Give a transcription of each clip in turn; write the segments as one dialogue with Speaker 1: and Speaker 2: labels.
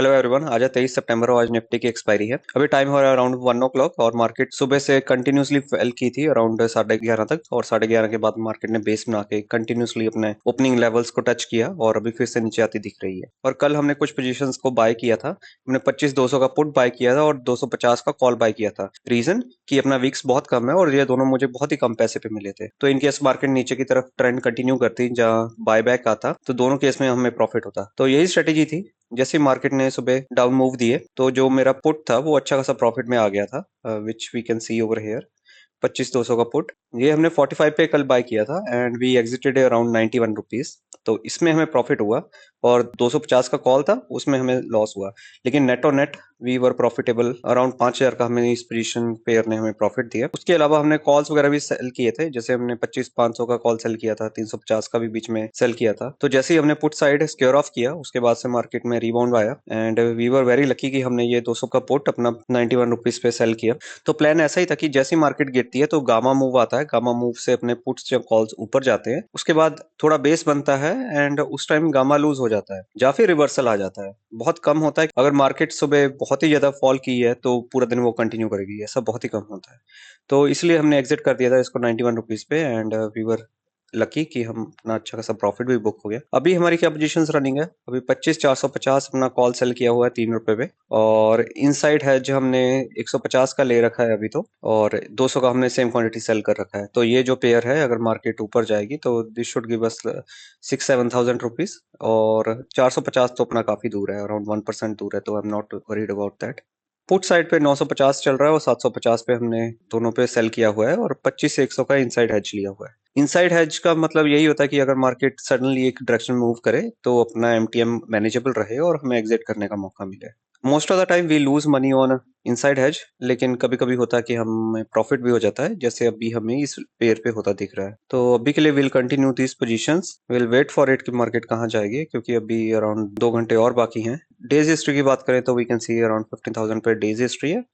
Speaker 1: Hello everyone. आज है 23 सितंबर और आज निफ्टी की एक्सपायरी है। अभी टाइम हो रहा है अराउंड 1 o'clock और मार्केट सुबह से कंटिन्यूसली फेल की थी अराउंड 11:30 तक, और 11:30 के बाद मार्केट ने बेस बना के कंटिन्यूसली अपने ओपनिंग लेवल्स को टच किया और अभी फिर से नीचे आती दिख रही है। और कल हमने कुछ पोजीशंस को बाय किया था। हमने 25-200 का पुट बाय किया था और 250 का कॉल बाय किया था। रीजन कि अपना वीक्स बहुत कम है और ये दोनों मुझे बहुत ही कम पैसे पे मिले थे। तो इनकेस मार्केट नीचे की तरफ ट्रेंड कंटिन्यू करती जहाँ बाय बैक आता तो दोनों केस में हमें प्रॉफिट होता। तो यही स्ट्रेटेजी थी। जैसे मार्केट ने सुबह डाउन मूव दिए तो जो मेरा पुट था वो अच्छा खासा प्रॉफिट में आ गया था, which we can see over here. 25-200 का पुट ये हमने 45 पे कल बाय किया था and we exited around 91 rupees. तो इसमें हमें प्रॉफिट हुआ। और 250 का कॉल था उसमें हमें लॉस हुआ, लेकिन नेट और net we were profitable. Around 5,000 का हमें इस पोजीशन पेयर ने हमें प्रॉफिट दिया। उसके अलावा हमने कॉल्स वगैरह भी सेल किए थे। जैसे हमने 25-500 का कॉल सेल किया था, 350 का भी बीच में सेल किया था। तो जैसे ही हमने पुट साइड स्क्योर ऑफ किया उसके बाद से मार्केट में रिबाउंड आया and we were very lucky कि हमने ये 200 का पुट अपना 91 रुपीज पे सेल किया। तो प्लान ऐसा ही था कि जैसे ही मार्केट गिरती है तो गामा मूव आता है, गामा मूव से अपने पुट्स जब कॉल्स ऊपर जाते हैं उसके बाद थोड़ा बेस बनता है एंड उस टाइम गामा लूज हो जाता है या फिर रिवर्सल आ जाता है। बहुत कम होता है। अगर मार्केट सुबह बहुत ही ज्यादा फॉल की है तो पूरा दिन वो कंटिन्यू करेगी, ऐसा बहुत ही कम होता है। तो इसलिए हमने एग्जिट कर दिया था इसको 91 रुपीज पे एंड वी वर लकी कि हम अपना अच्छा खासा प्रॉफिट भी बुक हो गया। अभी हमारी क्या पोजीशंस रनिंग है? अभी 25,450 अपना कॉल सेल किया हुआ है 3 रुपए पे। और इनसाइड हैज हमने 150 का ले रखा है अभी तो, और 200 का हमने सेम क्वांटिटी सेल कर रखा है। तो ये जो पेयर है अगर मार्केट ऊपर जाएगी तो this should give us 6-7 thousand rupees. और 450 तो अपना काफी दूर है, अराउंड 1% दूर है, तो I am not worried about that. Put side पे 950 चल रहा है और 750 पे हमने दोनों पे सेल किया हुआ है और 25 से 100 का इनसाइड हैज लिया हुआ है। इनसाइड हैज का मतलब यही होता है कि अगर मार्केट सडनली एक डायरेक्शन मूव करे तो अपना एमटीएम मैनेजेबल रहे और हमें एग्जिट करने का मौका मिले। Most of the time we lose money on inside hedges, लेकिन कभी कभी होता है कि हमें प्रॉफिट भी हो जाता है, जैसे अभी हमें इस पेयर पे होता दिख रहा है। तो अभी के लिए will continue this positions, will wait for it कि मार्केट कहाँ जाएगी, क्योंकि अभी अराउंड 2 घंटे और बाकी हैं। डेज हिस्ट्री की बात करें तो वी कैन सी अराउंड 15,000 पे डेज हिस्ट्री है।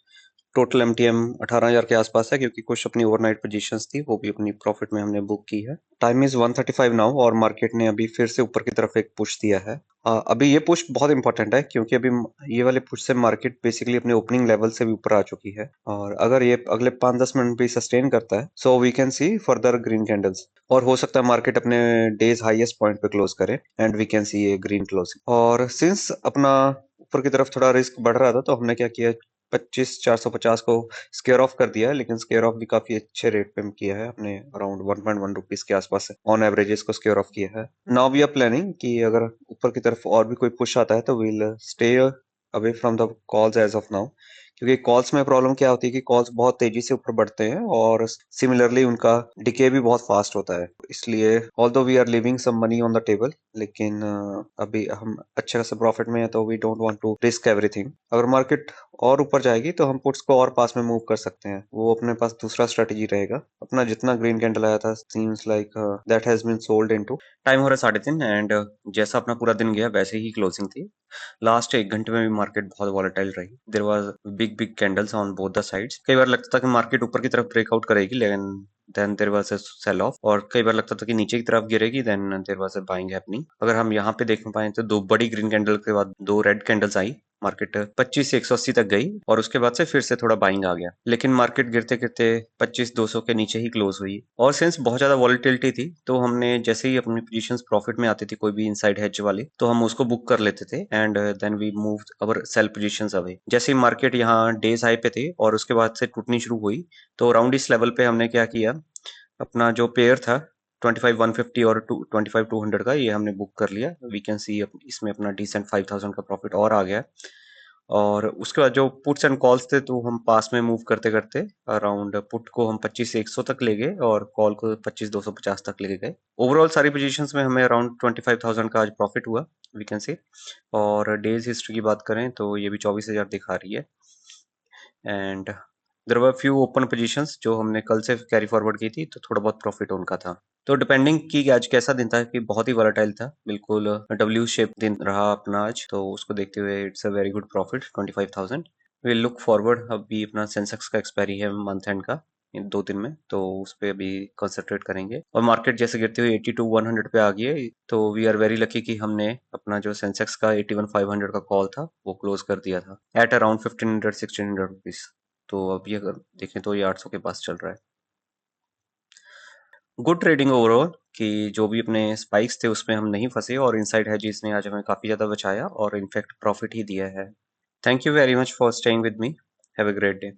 Speaker 1: टोटल एमटीएम 18,000 के आसपास है, क्योंकि कुछ अपनी ओवरनाइट पोजीशंस थी वो भी अपनी प्रॉफिट में हमने बुक की है। टाइम इज 1:35 नाउ और मार्केट ने अभी फिर से ऊपर की तरफ एक पुश दिया है। अभी ये पुश बहुत इंपॉर्टेंट है क्योंकि अभी ये वाले पुश से मार्केट बेसिकली अपने ओपनिंग लेवल से भी ऊपर आ चुकी है। और अगर ये अगले 5-10 मिनट भी सस्टेन करता है so we can see further green candles, और हो सकता है मार्केट अपने डेज हाईएस्ट पॉइंट पे क्लोज करे and we can see a green closing. और सिंस अपना ऊपर की तरफ थोड़ा रिस्क बढ़ रहा था तो हमने क्या किया, 25,450 को स्केयर ऑफ कर दिया है, लेकिन स्केयर ऑफ भी काफी अच्छे रेट पे किया है अपने, अराउंड 1.1 रुपीज के आसपास ऑन एवरेज इसको स्केयर ऑफ किया है। नाउ वी आर प्लानिंग कि अगर ऊपर की तरफ और भी कोई पुश आता है तो we'll stay away from the calls as of now. क्योंकि कॉल्स में प्रॉब्लम क्या होती है कि कॉल्स बहुत तेजी से ऊपर बढ़ते हैं और सिमिलरली उनका डिके भी बहुत फास्ट होता है। इसलिए although we are leaving some money on the table, लेकिन अभी हम अच्छे खासे प्रॉफिट में है तो we don't want to risk everything. अगर मार्केट और ऊपर जाएगी तो हम पुट्स को और पास में मूव कर सकते हैं, वो अपने पास दूसरा स्ट्रेटेजी रहेगा। अपना जितना ग्रीन कैंडल आया था seems like that has been sold into. Time हो रहा है 3:30 एंड जैसा अपना पूरा दिन गया वैसे ही क्लोजिंग थी। लास्ट 1 घंटे में भी मार्केट बहुत वॉलेटाइल रही। There was big big candles on both the sides. कई बार लगता था कि मार्केट ऊपर की तरफ ब्रेकआउट करेगी, लेकिन then there was a sell off. और कई बार लगता था कि नीचे की तरफ गिरेगी, then there was a buying happening. अगर हम यहाँ पे देख पाए तो दो बड़ी ग्रीन कैंडल के बाद दो रेड कैंडल्स आई। मार्केट 25 से 180 तक गई और उसके बाद से फिर से थोड़ा बाइंग आ गया, लेकिन मार्केट गिरते गिरते 25-200 के नीचे ही क्लोज हुई। और सिंस बहुत ज्यादा वॉलेटिलिटी थी तो हमने जैसे ही अपनी पोजीशंस प्रॉफिट में आती थी कोई भी इनसाइड हेज वाली तो हम उसको बुक कर लेते थे and then we move our sell positions away. जैसे ही मार्केट यहाँ डेज हाई पे थे और उसके बाद से टूटनी शुरू हुई तो अराउंड इस लेवल पे हमने क्या किया, अपना जो पेयर था 25-150 और 25-200 का, ये हमने बुक कर लिया। वी कैन सी इसमें अपना डिसेंट 5,000 का प्रॉफिट और आ गया। और उसके बाद जो पुट्स एंड कॉल्स थे तो हम पास में मूव करते करते अराउंड पुट को हम 25 से 100 तक ले गए और कॉल को 25-250 तक ले गए। ओवरऑल सारी पोजीशंस में हमें अराउंड 25,000 का आज प्रॉफिट हुआ, वी कैन से। और डेज हिस्ट्री की बात करें तो ये भी 24,000 दिखा रही है and there were few open positions जो हमने कल से कैरी फॉरवर्ड की थी तो थोड़ा बहुत प्रॉफिट उनका था। तो डिपेंडिंग कि आज कैसा दिन था कि बहुत ही वोलेटाइल था, बिल्कुल डब्ल्यू शेप दिन रहा अपना आज, तो उसको देखते हुए it's a very good profit 25,000। Will look forward. अभी अपना सेंसेक्स का एक्सपायरी है मंथ एंड का इन 2 दिन में, तो उस पे अभी कंसंट्रेट करेंगे। और मार्केट जैसे गिरती हुई 80 टू 100 पे आ गई है, तो वी आर वेरी लकी कि हमने अपना जो सेंसेक्स का 81,500 का कॉल था वो क्लोज कर दिया था एट अराउंड 1500-1600 रुपीज। तो अब ये अगर देखें तो ये 800 के पास चल रहा है। गुड ट्रेडिंग ओवरऑल, कि जो भी अपने स्पाइक्स थे उसमें हम नहीं फंसे और इनसाइड हेजिस ने आज हमें काफी ज्यादा बचाया और इनफैक्ट प्रॉफिट ही दिया है। Thank you very much for staying with me. Have a great day.